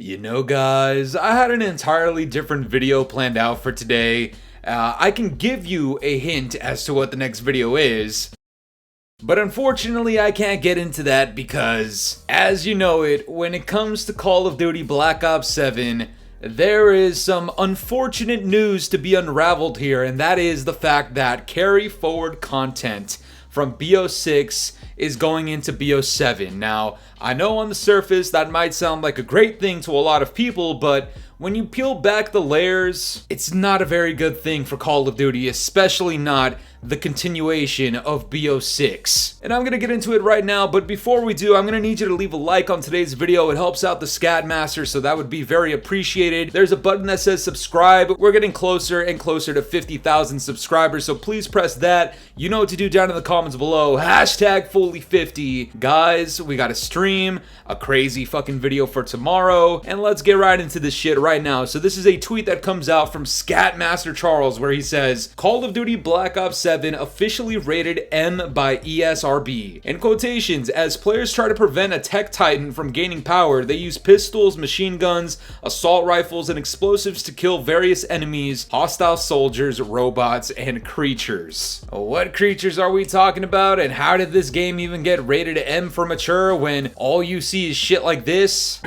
You know, guys, I had an entirely different video planned out for today. I can give you a hint as to what the next video is, but unfortunately I can't get into that because, as you know it, when it comes to Call of Duty Black Ops 7, there is some unfortunate news to be unraveled here, and that is the fact that carry forward content from BO6 is going into BO7. Now, I know on the surface that might sound like a great thing to a lot of people, but when you peel back the layers, it's not a very good thing for Call of Duty, especially not the continuation of BO6. And I'm gonna get into it right now, but before we do, I'm gonna need you to leave a like on today's video. It helps out the Scatmaster, so that would be very appreciated. There's a button that says subscribe. We're getting closer and closer to 50,000 subscribers, so please press that. You know what to do down in the comments below. Hashtag Fooly50. Guys, we got a stream, a crazy fucking video for tomorrow, and let's get right into this shit right now. So this is a tweet that comes out from Scatmaster Charles where he says, Call of Duty Black Ops 7 officially rated M by ESRB. In quotations, as players try to prevent a tech titan from gaining power, they use pistols, machine guns, assault rifles, and explosives to kill various enemies, hostile soldiers, robots, and creatures. What creatures are we talking about, and how did this game even get rated M for mature when all you see is shit like this?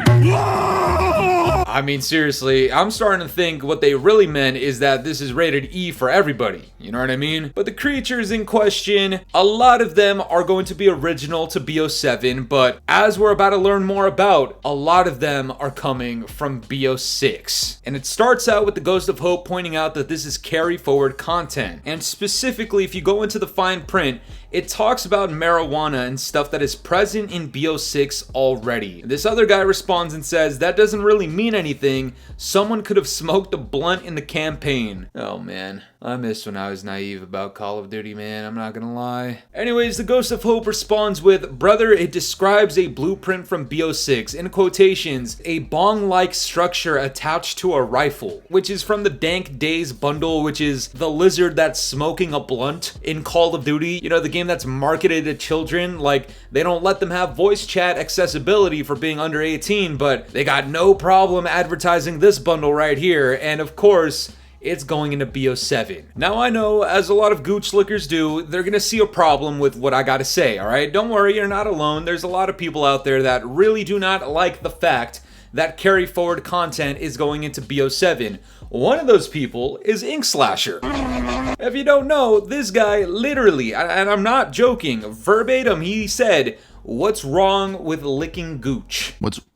I mean, seriously, I'm starting to think what they really meant is that this is rated E for everybody, you know what I mean? But the creatures in question, a lot of them are going to be original to BO7, but as we're about to learn more about, a lot of them are coming from BO6. And it starts out with the Ghost of Hope pointing out that this is carry forward content. And specifically, if you go into the fine print, it talks about marijuana and stuff that is present in BO6 already. This other guy responds and says, that doesn't really mean anything. Someone could have smoked a blunt in the campaign. Oh man, I miss when I was naive about Call of Duty, man, I'm not gonna lie. Anyways, the Ghost of Hope responds with, brother, it describes a blueprint from BO6, in quotations, a bong-like structure attached to a rifle, which is from the Dank Days bundle, which is the lizard that's smoking a blunt in Call of Duty. You know, the game that's marketed to children. Like, they don't let them have voice chat accessibility for being under 18, but they got no problem advertising this bundle right here, and of course, it's going into BO7. Now I know, as a lot of gooch lickers do, they're gonna see a problem with what I gotta say, alright? Don't worry, you're not alone. There's a lot of people out there that really do not like the fact that carry forward content is going into BO7. One of those people is Inkslasher. If you don't know, this guy literally, and I'm not joking, verbatim, he said, what's wrong with licking gooch?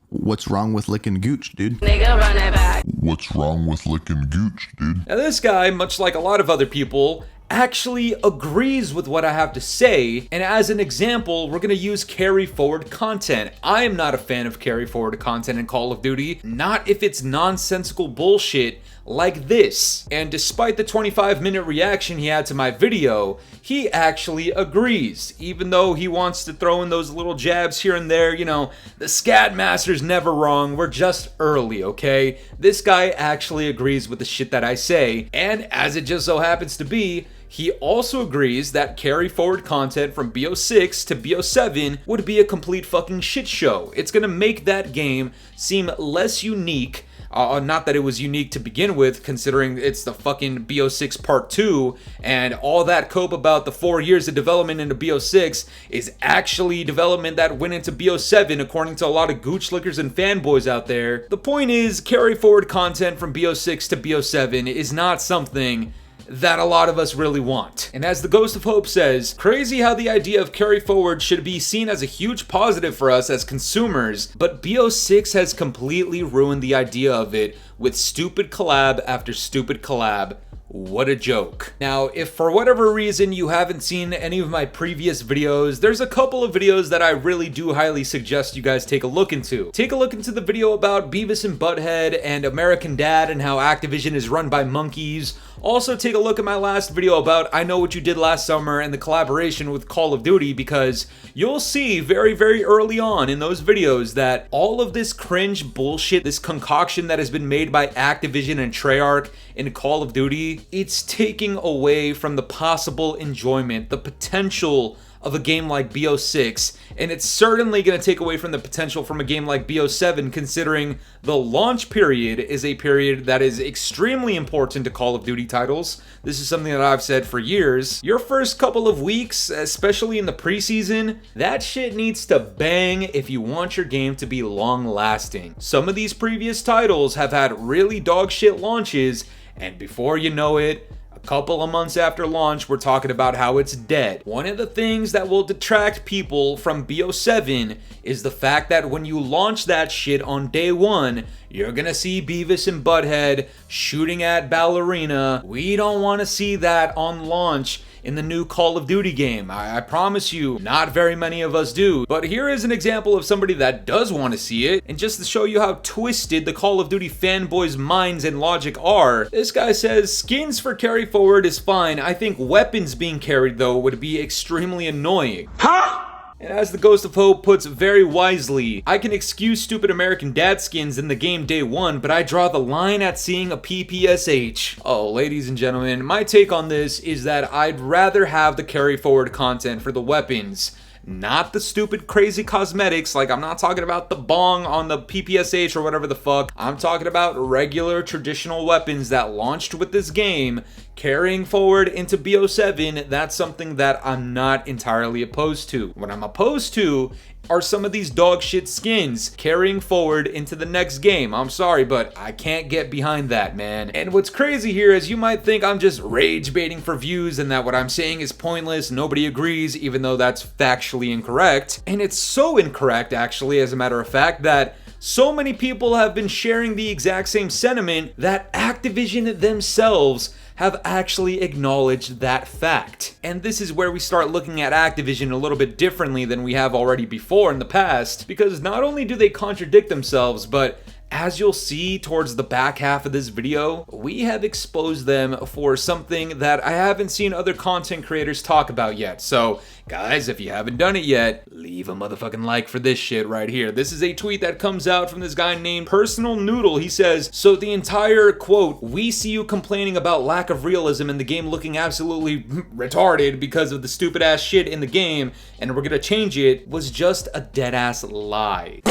What's wrong with licking gooch, dude? Nigga, run it back. What's wrong with licking gooch, dude? Now this guy, much like a lot of other people, actually agrees with what I have to say, and as an example, we're gonna use carry forward content. I am not a fan of carry forward content in Call of Duty, not if it's nonsensical bullshit like this. And despite the 25-minute reaction he had to my video, he actually agrees, even though he wants to throw in those little jabs here and there. You know, the Scatmaster's never wrong, we're just early, okay? This guy actually agrees with the shit that I say, and as it just so happens to be, he also agrees that carry forward content from BO6 to BO7 would be a complete fucking shit show. It's gonna make that game seem less unique. Not that it was unique to begin with, considering it's the fucking BO6 Part 2, and all that cope about the 4 years of development into BO6 is actually development that went into BO7, according to a lot of gooch lickers and fanboys out there. The point is, carry forward content from BO6 to BO7 is not something that a lot of us really want. And as the Ghost of Hope says, crazy how the idea of carry forward should be seen as a huge positive for us as consumers, but BO6 has completely ruined the idea of it with stupid collab after stupid collab. What a joke. Now, if for whatever reason you haven't seen any of my previous videos, there's a couple of videos that I really do highly suggest you guys take a look into. Take a look into the video about BEAVIS and BUTTHEAD and American Dad and how Activision is run by monkeys. Also, take a look at my last video about I Know What You Did Last Summer and the collaboration with Call of Duty, because you'll see very, very early on in those videos that all of this cringe bullshit, this concoction that has been made by Activision and Treyarch in Call of Duty, it's taking away from the possible enjoyment, the potential of a game like BO6, and it's certainly going to take away from the potential from a game like BO7, considering the launch period is a period that is extremely important to Call of Duty titles. This is something that I've said for years. Your first couple of weeks, especially in the preseason, that shit needs to bang if you want your game to be long-lasting. Some of these previous titles have had really dog shit launches, and before you know it, a couple of months after launch, we're talking about how it's dead. One of the things that will detract people from BO7 is the fact that when you launch that shit on day one, you're gonna see Beavis and Butthead shooting at Ballerina. We don't want to see that on launch in the new Call of Duty game. I promise you, not very many of us do. But here is an example of somebody that does want to see it, and just to show you how twisted the Call of Duty fanboys' minds and logic are, this guy says, skins for carry forward is fine. I think weapons being carried, though, would be extremely annoying. Huh? And as the Ghost of Hope puts very wisely, I can excuse stupid American Dad skins in the game day one, but I draw the line at seeing a PPSH. Oh, ladies and gentlemen, my take on this is that I'd rather have the carry forward content for the weapons, not the stupid crazy cosmetics. Like, I'm not talking about the bong on the PPSH or whatever the fuck. I'm talking about regular traditional weapons that launched with this game. Carrying forward into BO7, that's something that I'm not entirely opposed to. What I'm opposed to are some of these dog shit skins carrying forward into the next game. I'm sorry, but I can't get behind that, man. And what's crazy here is you might think I'm just rage baiting for views and that what I'm saying is pointless, nobody agrees, even though that's factually incorrect. And it's so incorrect, actually, as a matter of fact, that so many people have been sharing the exact same sentiment that Activision themselves have actually acknowledged that fact. And this is where we start looking at Activision a little bit differently than we have already before in the past, because not only do they contradict themselves, but as you'll see towards the back half of this video, we have exposed them for something that I haven't seen other content creators talk about yet. So, guys, if you haven't done it yet, leave a motherfucking like for this shit right here. This is a tweet that comes out from this guy named Personal Noodle. He says, so the entire quote, "We see you complaining about lack of realism and the game looking absolutely retarded because of the stupid ass shit in the game, and we're gonna change it," was just a dead ass lie.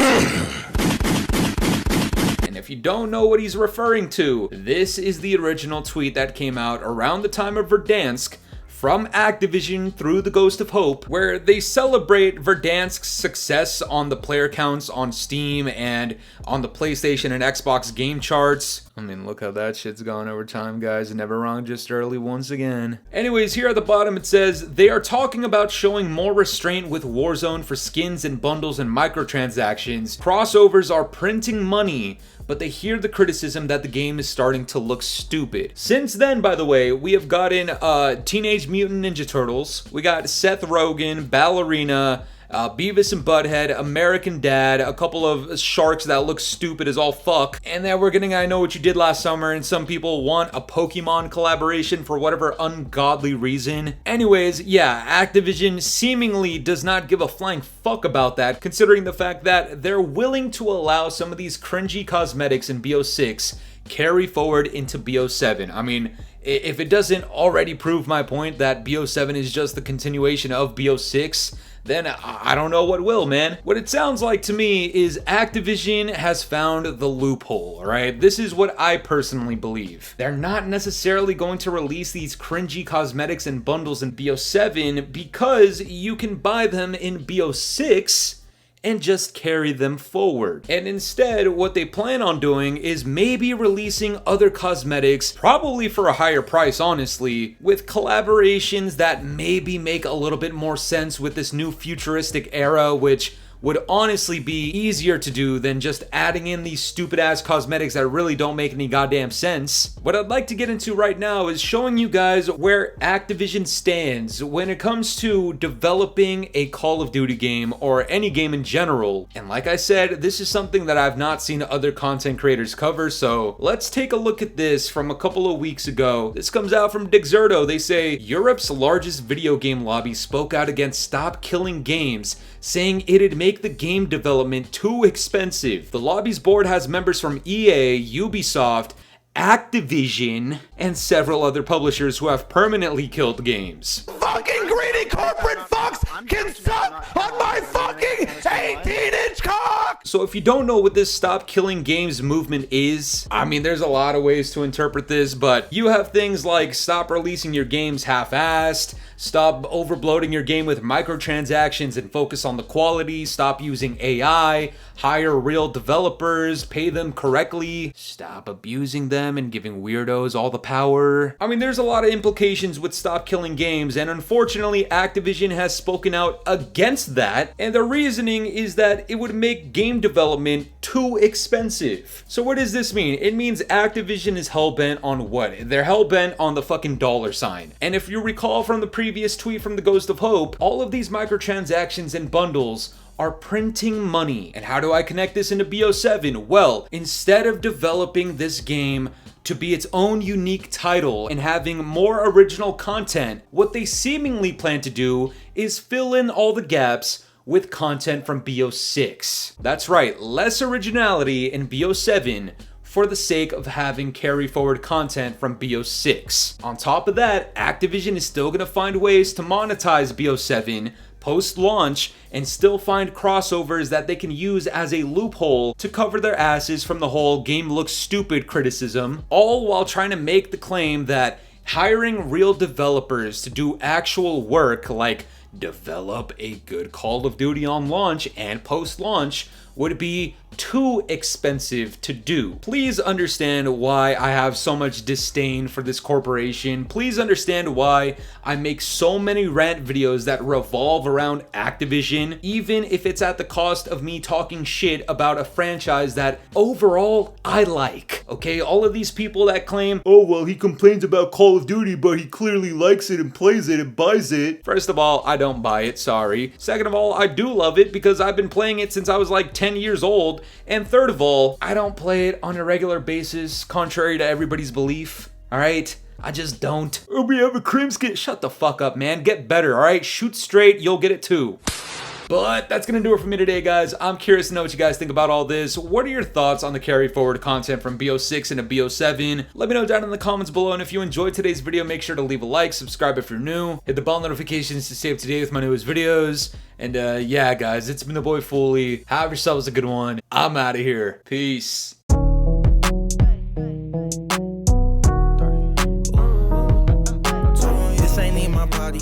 If you don't know what he's referring to, this is the original tweet that came out around the time of Verdansk from Activision through the Ghost of Hope, where they celebrate Verdansk's success on the player counts on Steam and on the PlayStation and Xbox game charts. I mean, look how that shit's gone over time, guys. Never wrong, just early once again. Anyways, here at the bottom it says, they are talking about showing more restraint with Warzone for skins and bundles and microtransactions. Crossovers are printing money, but they hear the criticism that the game is starting to look stupid. Since then, by the way, we have gotten Teenage Mutant Ninja Turtles, we got Seth Rogen, Ballerina, Beavis and Butthead, American Dad, a couple of sharks that look stupid as all fuck, and then we're getting I Know What You Did Last Summer, and some people want a Pokemon collaboration for whatever ungodly reason. Anyways, yeah, Activision seemingly does not give a flying fuck about that, considering the fact that they're willing to allow some of these cringy cosmetics in BO6 carry forward into BO7. I mean, if it doesn't already prove my point that BO7 is just the continuation of BO6, then I don't know what will, man. What it sounds like to me is Activision has found the loophole, alright? This is what I personally believe. They're not necessarily going to release these cringy cosmetics and bundles in BO7 because you can buy them in BO6 and just carry them forward. And instead, what they plan on doing is maybe releasing other cosmetics, probably for a higher price, honestly, with collaborations that maybe make a little bit more sense with this new futuristic era, which would honestly be easier to do than just adding in these stupid ass cosmetics that really don't make any goddamn sense. What I'd like to get into right now is showing you guys where Activision stands when it comes to developing a Call of Duty game or any game in general. And like I said, this is something that I've not seen other content creators cover, so let's take a look at this from a couple of weeks ago. This comes out from Dexerto. They say, Europe's largest video game lobby spoke out against Stop Killing Games, saying it'd make the game development too expensive. The lobby's board has members from EA, Ubisoft, Activision, and several other publishers who have permanently killed games. fucking greedy corporate fucks can suck on my fucking 18-inch cock! So if you don't know what this stop killing games movement is, I mean, there's a lot of ways to interpret this, but you have things like stop releasing your games half-assed, stop overbloating your game with microtransactions and focus on the quality, stop using AI, hire real developers, pay them correctly, stop abusing them and giving weirdos all the power. I mean, there's a lot of implications with stop killing games, and unfortunately Activision has spoken out against that, and the reasoning is that it would make game development too expensive. So what does this mean? It means Activision is hellbent on what? They're hellbent on the fucking dollar sign. And if you recall from the previous tweet from the Ghost of Hope, all of these microtransactions and bundles are printing money. And how do I connect this into BO7? Well, instead of developing this game to be its own unique title and having more original content, what they seemingly plan to do is fill in all the gaps with content from BO6. That's right, less originality in BO7 for the sake of having carry forward content from BO6. On top of that, Activision is still gonna find ways to monetize BO7 post-launch and still find crossovers that they can use as a loophole to cover their asses from the whole game looks stupid criticism, all while trying to make the claim that hiring real developers to do actual work like develop a good Call of Duty on launch and post-launch would be too expensive to do. Please understand why I have so much disdain for this corporation. Please understand why I make so many rant videos that revolve around Activision, even if it's at the cost of me talking shit about a franchise that overall I like. Okay, all of these people that claim, oh well, he complains about Call of Duty, but he clearly likes it and plays it and buys it. First of all, I don't buy it, sorry. Second of all, I do love it because I've been playing it since I was like 10 years old. And third of all, I don't play it on a regular basis, contrary to everybody's belief. Alright? I just don't. Oh, we have a cream skin. Shut the fuck up, man. Get better, alright? Shoot straight, you'll get it too. But that's gonna do it for me today, guys. I'm curious to know what you guys think about all this. What are your thoughts on the carry forward content from BO6 into BO7? Let me know down in the comments below, and if you enjoyed today's video, make sure to leave a like, subscribe if you're new, hit the bell notifications to stay up to date with my newest videos. And yeah, guys, it's been the boy Fooly. Have yourselves a good one. I'm out of here. Peace. This ain't in my body.